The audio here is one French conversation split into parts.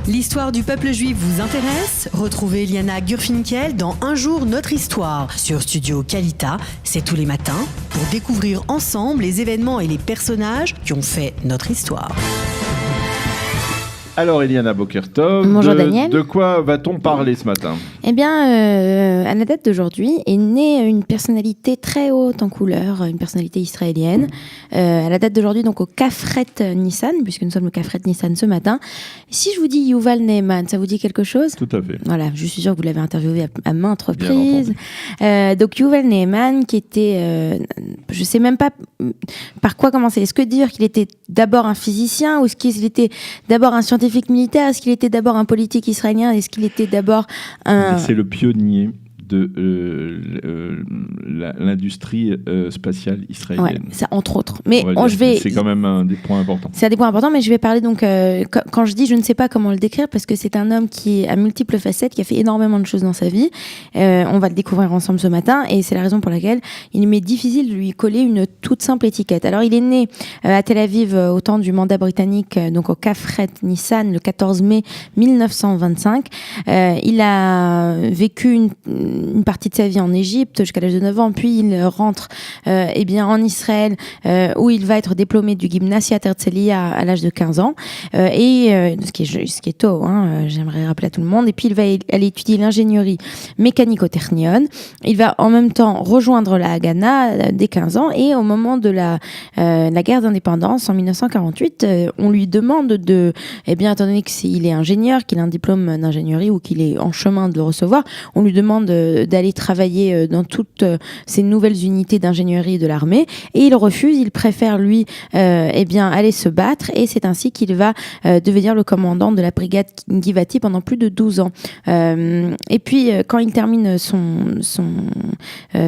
L'histoire du peuple juif vous intéresse ? Retrouvez Liana Gurfinkel dans Un jour notre histoire sur Studio Kalita. C'est tous les matins pour découvrir ensemble les événements et les personnages qui ont fait notre histoire. Alors Eliana Bokertov, bonjour Daniel. De quoi va-t-on parler ce matin ? Eh bien, à la date d'aujourd'hui est née une personnalité très haute en couleur, une personnalité israélienne. À la date d'aujourd'hui, donc au Kafret Nissan, puisque nous sommes au Kafret Nissan ce matin. Si je vous dis Yuval Ne'eman, ça vous dit quelque chose ? Tout à fait. Voilà, je suis sûre que vous l'avez interviewé à maintes reprises. Donc Yuval Ne'eman, qui était, je ne sais même pas par quoi commencer. Est-ce que dire qu'il était d'abord un physicien ou est-ce qu'il était d'abord un scientifique militaire? Est-ce qu'il était d'abord un politique israélien? Est-ce qu'il était d'abord un... C'est le pionnier de l'industrie spatiale israélienne. Ouais, ça, entre autres. Mais c'est quand même un des points importants. C'est un des points importants, mais je vais parler donc... quand je dis je ne sais pas comment le décrire, parce que c'est un homme qui a multiples facettes, qui a fait énormément de choses dans sa vie. On va le découvrir ensemble ce matin, et c'est la raison pour laquelle il m'est difficile de lui coller une toute simple étiquette. Alors, il est né à Tel Aviv au temps du mandat britannique, donc au Kafret Nissan, le 14 mai 1925. Il a vécu une partie de sa vie en Égypte jusqu'à l'âge de 9 ans, puis il rentre en Israël où il va être diplômé du Gymnasiat Herzliya à l'âge de 15 ans ce qui est tôt, j'aimerais rappeler à tout le monde. Et puis il va aller étudier l'ingénierie mécanique au Technion. Il va en même temps rejoindre la Haganah dès 15 ans, et au moment de la guerre d'indépendance en 1948, on lui demande étant donné qu'il est ingénieur, qu'il a un diplôme d'ingénierie ou qu'il est en chemin de le recevoir, on lui demande d'aller travailler dans toutes ces nouvelles unités d'ingénierie de l'armée, et il refuse. Il préfère lui aller se battre, et c'est ainsi qu'il va devenir le commandant de la brigade Givati pendant plus de 12 ans. Et puis quand il termine son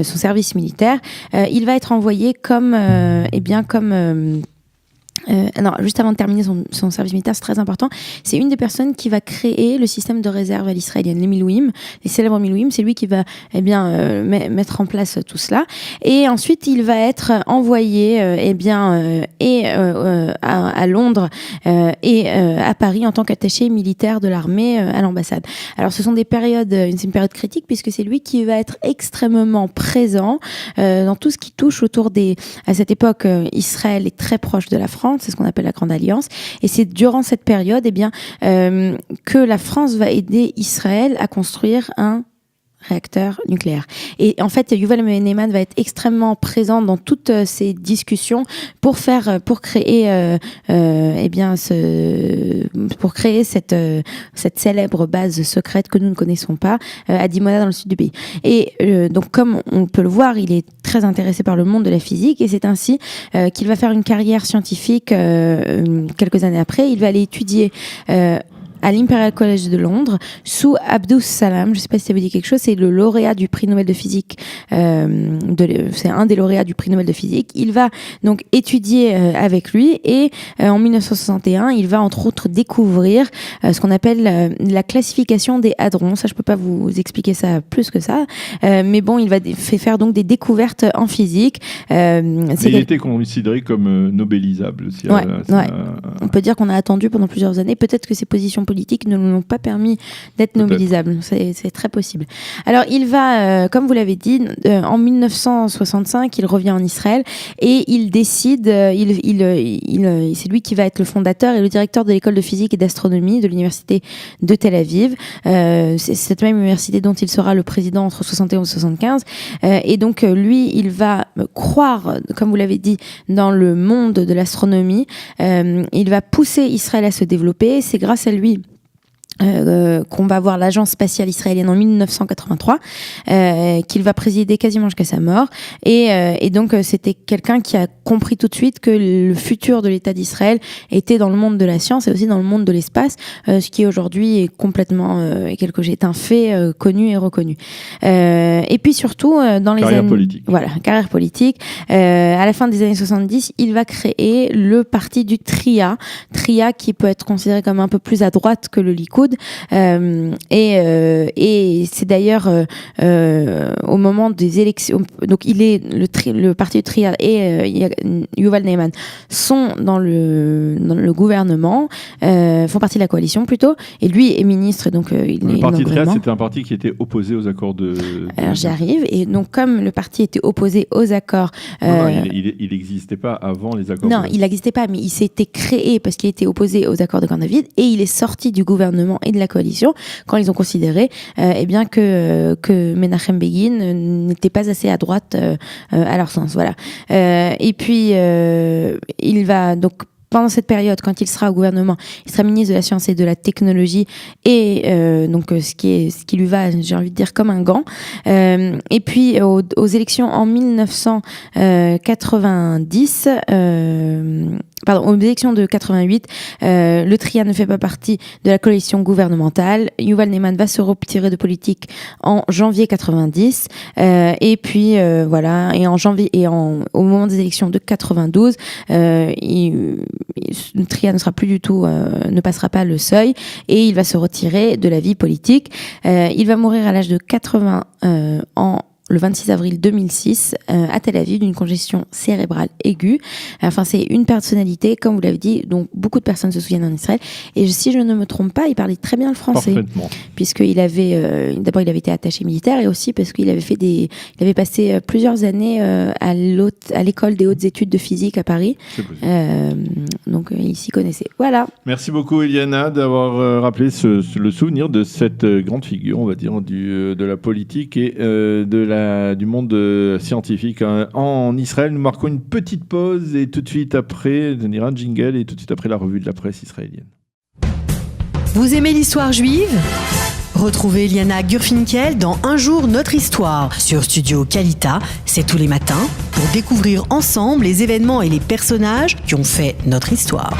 service militaire, il va être envoyé juste avant de terminer son service militaire, c'est très important. C'est une des personnes qui va créer le système de réserve à l'israélienne, les Milouim, les célèbres Milouim. C'est lui qui va mettre en place tout cela. Et ensuite, il va être envoyé à Londres et à Paris en tant qu'attaché militaire de l'armée à l'ambassade. Alors, ce sont des périodes, c'est une période critique, puisque c'est lui qui va être extrêmement présent dans tout ce qui touche à cette époque, Israël est très proche de la France. C'est ce qu'on appelle la Grande Alliance, et c'est durant cette période que la France va aider Israël à construire un réacteur nucléaire. Et en fait, Yuval Ne'eman va être extrêmement présent dans toutes ces discussions pour créer cette célèbre base secrète que nous ne connaissons pas à Dimona, dans le sud du pays. Et donc, comme on peut le voir, il est très intéressé par le monde de la physique, et c'est ainsi qu'il va faire une carrière scientifique quelques années après. Il va aller étudier à l'Imperial College de Londres, sous Abdus Salam. Je ne sais pas si ça vous dit quelque chose. C'est le lauréat du prix Nobel de physique. C'est un des lauréats du prix Nobel de physique. Il va donc étudier avec lui, et en 1961, il va entre autres découvrir ce qu'on appelle la classification des hadrons. Ça, je peux pas vous expliquer ça plus que ça. Mais bon, il va faire donc des découvertes en physique. Il était considéré comme nobelisable aussi. On peut dire qu'on a attendu pendant plusieurs années. Peut-être que ses positions politiques ne lui ont pas permis d'être nobilisable. C'est très possible. Alors, il va, comme vous l'avez dit, en 1965, il revient en Israël, et il décide, c'est lui qui va être le fondateur et le directeur de l'école de physique et d'astronomie de l'université de Tel Aviv. C'est cette même université dont il sera le président entre 71 et 75. Et donc, lui, il va croire, comme vous l'avez dit, dans le monde de l'astronomie. Il va pousser Israël à se développer. C'est grâce à lui qu'on va voir l'agence spatiale israélienne en 1983, qu'il va présider quasiment jusqu'à sa mort, et donc c'était quelqu'un qui a compris tout de suite que le futur de l'État d'Israël était dans le monde de la science et aussi dans le monde de l'espace, ce qui aujourd'hui est complètement est un fait connu et reconnu. Et puis surtout dans les carrière politique. Voilà, carrière politique. À la fin des années 70, il va créer le parti du Tria qui peut être considéré comme un peu plus à droite que le Likoud. Likoud. Et c'est d'ailleurs au moment des élections, donc le parti de Triad et Yuval Ne'eman sont dans le gouvernement, font partie de la coalition plutôt, et lui est ministre, donc le parti de Triad, c'était un parti qui était opposé aux accords de... Alors j'y arrive, et donc comme le parti était opposé aux accords... Non, il n'existait pas avant les accords. Non, il n'existait pas, mais il s'était créé parce qu'il était opposé aux accords de Camp David, et il est sorti du gouvernement et de la coalition quand ils ont considéré que Menachem Begin n'était pas assez à droite à leur sens. Voilà. Et puis, il va donc... Pendant cette période, quand il sera au gouvernement, il sera ministre de la Science et de la Technologie, et donc ce qui lui va, j'ai envie de dire, comme un gant. Et puis aux élections en 1990, aux élections de 88, le Triad ne fait pas partie de la coalition gouvernementale. Yuval Ne'eman va se retirer de politique en janvier 90, et puis voilà. Et en janvier au moment des élections de 92, le Triad ne sera plus du tout, ne passera pas le seuil, et il va se retirer de la vie politique. Il va mourir à l'âge de 80 ans. Le 26 avril 2006, à Tel Aviv, d'une congestion cérébrale aiguë. Enfin, c'est une personnalité, comme vous l'avez dit, dont beaucoup de personnes se souviennent en Israël. Et si je ne me trompe pas, il parlait très bien le français. Parfaitement. Puisqu'il avait, d'abord, il avait été attaché militaire, et aussi parce qu'il avait il avait passé plusieurs années à l'école des hautes études de physique à Paris. Donc, il s'y connaissait. Voilà. Merci beaucoup, Eliana, d'avoir rappelé le souvenir de cette grande figure, on va dire, de la politique et du monde scientifique. En Israël, nous marquons une petite pause, et tout de suite après, on ira un jingle, et tout de suite après la revue de la presse israélienne. Vous aimez l'histoire juive ? Retrouvez Eliana Gurfinkel dans Un jour notre histoire sur Studio Kalita. C'est tous les matins pour découvrir ensemble les événements et les personnages qui ont fait notre histoire.